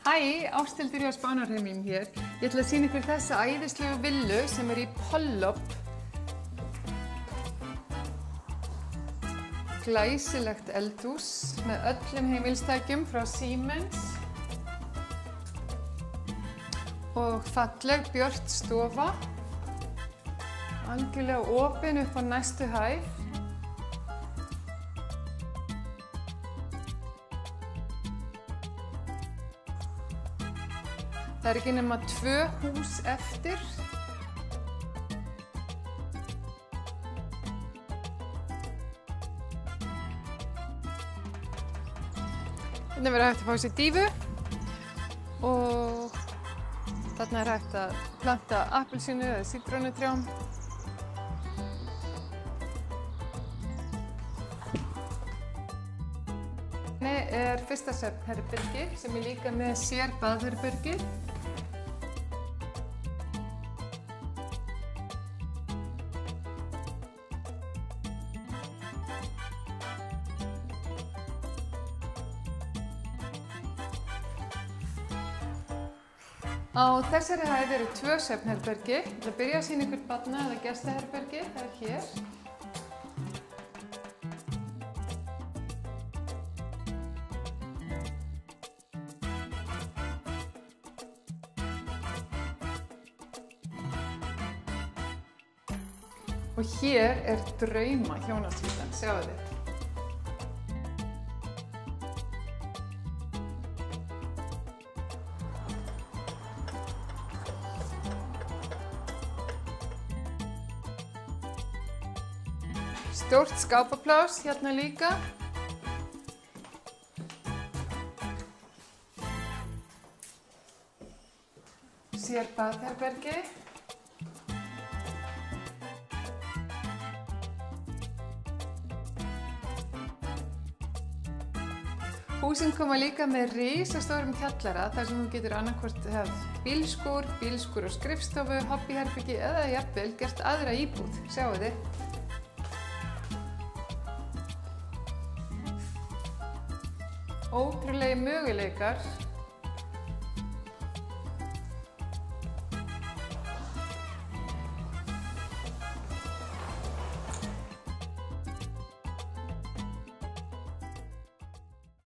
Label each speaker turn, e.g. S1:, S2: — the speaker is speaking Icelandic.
S1: Hæ, Ásthildur hjá Spánarheimilum hér. Ég ætla að sýna ykkur þessa æðislegu villu sem í Pollopp. Glæsilegt eldhús með öllum heimilistækjum frá Siemens. Og falleg björt stofa. Algjörlega opin upp á næstu hæð. Það ekki nema 2 hús eftir. Þarna verður hægt að fá sér dífu og þarna hægt að planta appelsínu eða sítrónutrjám. Hérna er fyrsta svefnherbergi sem líka með sér baðherbergi. Á þessari hæð eru 2 svefnherbergi. Ég ætla að byrja að sýna ykkur barna- eða gestaherbergi. Það er hér. Og hér er drauma hjónasvítan, sjáu þið. Stórt skápapláss hérna líka. Sér baðherbergi. Húsin koma líka með risastórum kjallara þar sem þú getur annaðhvort haft bílskúr og skrifstofu, hobbyherbergi eða jafnvel gert aðra íbúð, sjáu þið. Ótrúlegi möguleikar